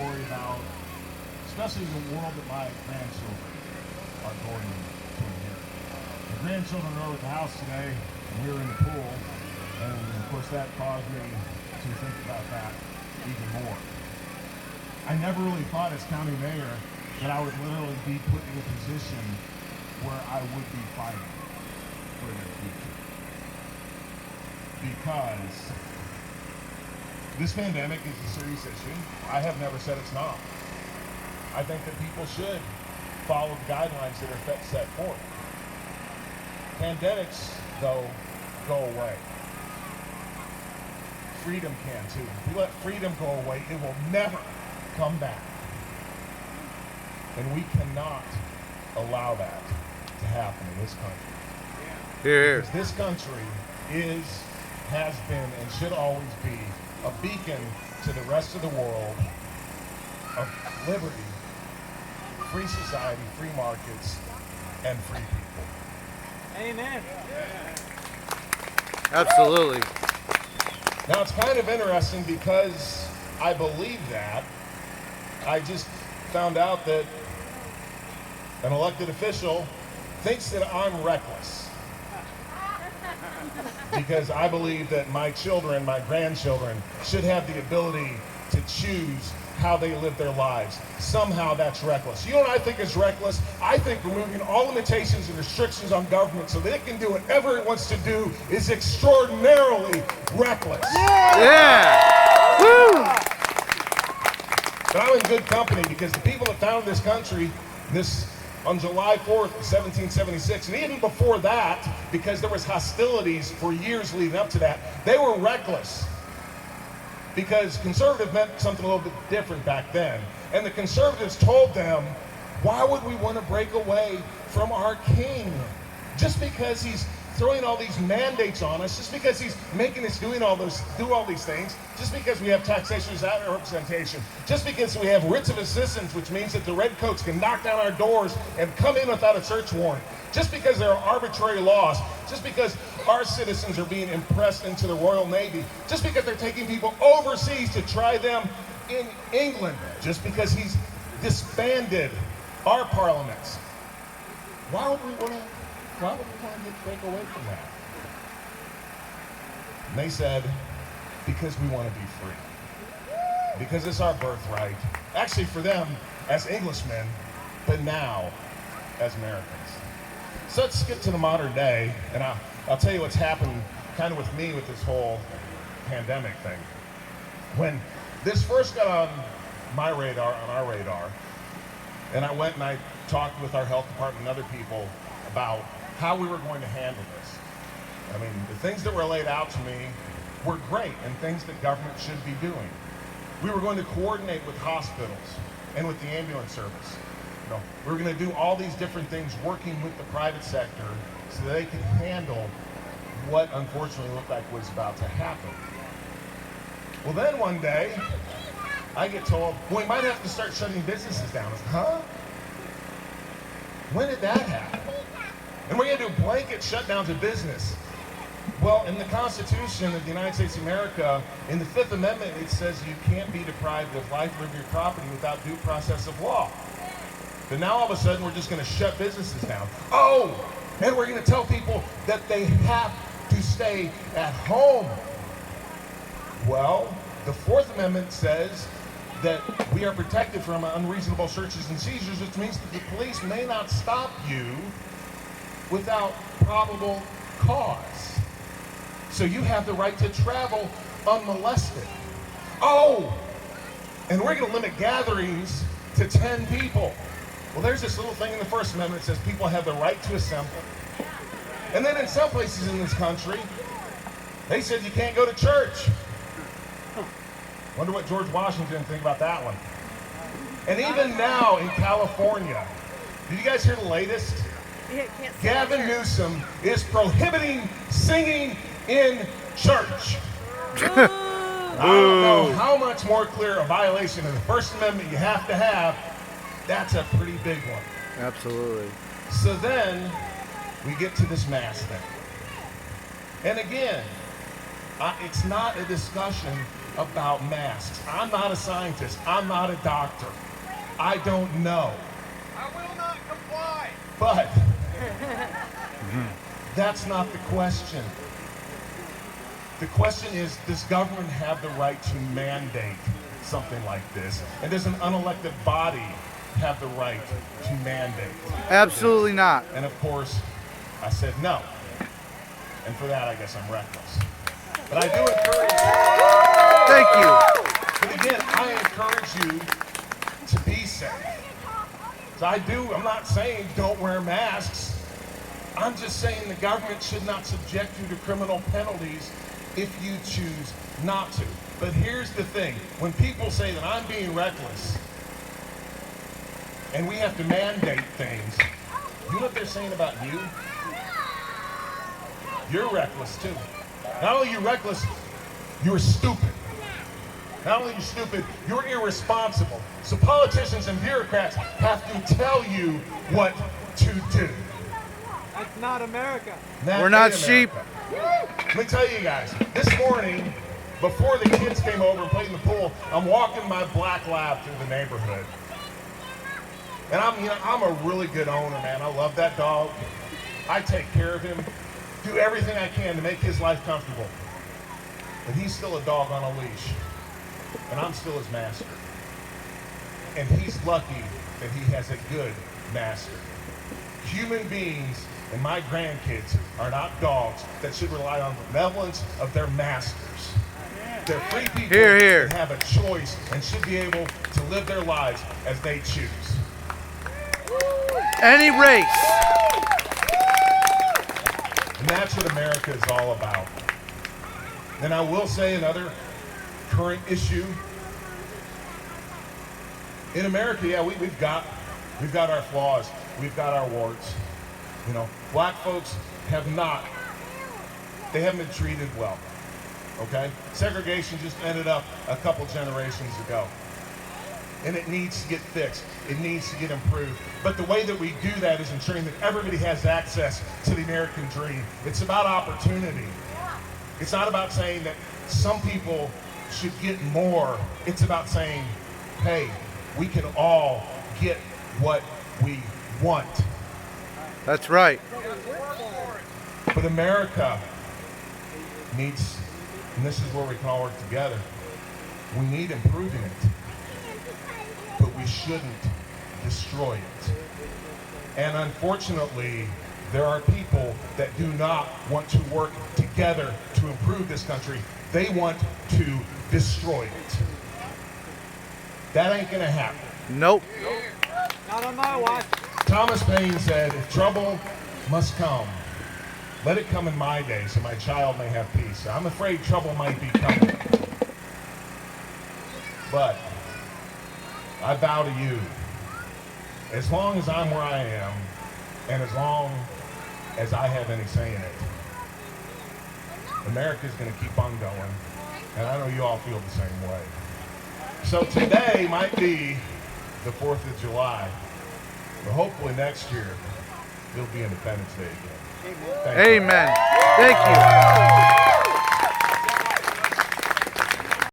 worry about, especially the world that my grandchildren are going to inherit. The grandchildren are over at the house today, and we were in the pool, and of course that caused me to think about that even more. I never really thought as county mayor that I would literally be put in a position where I would be fighting for their future. Because this pandemic is a serious issue. I have never said it's not. I think that people should follow the guidelines that are set forth. Pandemics, though, go away. Freedom can too. If you let freedom go away, it will never come back. And we cannot allow that to happen in this country. Here. Because this country has been, and should always be a beacon to the rest of the world of liberty, free society, free markets, and free people. Amen. Absolutely. Now it's kind of interesting because I believe that. I just found out that an elected official thinks that I'm reckless. Because I believe that my children, my grandchildren, should have the ability to choose how they live their lives. Somehow that's reckless. You know what I think is reckless? I think removing all limitations and restrictions on government so that it can do whatever it wants to do is extraordinarily reckless. Yeah. Woo. But I'm in good company because the people that founded this country on July 4th, 1776, and even before that, because there was hostilities for years leading up to that, they were reckless. Because conservative meant something a little bit different back then. And the conservatives told them, why would we want to break away from our king? Just because he's throwing all these mandates on us, just because he's making us do all these things, just because we have taxation without representation, just because we have writs of assistance, which means that the redcoats can knock down our doors and come in without a search warrant, just because there are arbitrary laws, just because our citizens are being impressed into the Royal Navy, just because they're taking people overseas to try them in England, just because he's disbanded our parliaments. Why would we want to break away from that? And they said, because we want to be free. Because it's our birthright. Actually, for them as Englishmen, but now as Americans. So let's skip to the modern day, and I'll tell you what's happened kind of with me with this whole pandemic thing. When this first got on our radar, and I went and I talked with our health department and other people about how we were going to handle this. I mean, the things that were laid out to me were great and things that government should be doing. We were going to coordinate with hospitals and with the ambulance service. We were going to do all these different things working with the private sector so that they could handle what unfortunately looked like was about to happen. Well, then one day, I get told, well, we might have to start shutting businesses down. I said, huh? When did that happen? And we're going to do blanket shutdowns of business. Well, in the Constitution of the United States of America, in the Fifth Amendment, it says you can't be deprived of life, liberty, or property without due process of law. But now all of a sudden, we're just going to shut businesses down. Oh, and we're going to tell people that they have to stay at home. Well, the Fourth Amendment says that we are protected from unreasonable searches and seizures, which means that the police may not stop you without probable cause. So you have the right to travel unmolested. Oh, and we're going to limit gatherings to 10 people. Well, there's this little thing in the First Amendment that says people have the right to assemble. And then in some places in this country, they said you can't go to church. Wonder what George Washington think about that one. And even now in California, did you guys hear the latest? Gavin Newsom is prohibiting singing in church. I don't know how much more clear a violation of the First Amendment you have to have. That's a pretty big one. Absolutely. So then we get to this mask thing. And again, it's not a discussion about masks. I'm not a scientist. I'm not a doctor. I don't know. I will not comply. But that's not the question. The question is, does government have the right to mandate something like this? And does an unelected body have the right to mandate? Absolutely not. And of course, I said no. And for that, I guess I'm reckless. But I do encourage you. Thank you. But again, I encourage you to be safe. So I'm not saying don't wear masks. I'm just saying the government should not subject you to criminal penalties if you choose not to. But here's the thing. When people say that I'm being reckless and we have to mandate things, you know what they're saying about you? You're reckless too. Not only are you reckless, you're stupid. Not only are you stupid, you're irresponsible. So politicians and bureaucrats have to tell you what to do. That's not America. That We're not ain't sheep. America. Let me tell you guys, this morning, before the kids came over and played in the pool, I'm walking my black lab through the neighborhood. And I'm a really good owner, man. I love that dog. I take care of him, do everything I can to make his life comfortable. But he's still a dog on a leash. And I'm still his master. And he's lucky that he has a good master. Human beings and my grandkids are not dogs that should rely on the benevolence of their masters. They're free people Hear, hear. that have a choice and should be able to live their lives as they choose. Any race. And that's what America is all about. And I will say another current issue. In America, yeah, we've got our flaws. We've got our warts. You know, black folks haven't been treated well. Okay? Segregation just ended up a couple generations ago. And it needs to get fixed. It needs to get improved. But the way that we do that is ensuring that everybody has access to the American dream. It's about opportunity. It's not about saying that some people should get more. It's about saying, hey, we can all get what we want. That's right. But America needs, and this is where we can all work together, we need improving it. But we shouldn't destroy it. And unfortunately, there are people that do not want to work together to improve this country. They want to destroy it. That ain't gonna happen. Nope. Not on my watch. Thomas Paine said, if trouble must come, let it come in my day so my child may have peace. I'm afraid trouble might be coming. But I vow to you, as long as I'm where I am, and as long as I have any say in it, America's going to keep on going. And I know you all feel the same way. So today might be the 4th of July, but hopefully next year it'll be Independence Day again. Thank you. Amen. Thank you.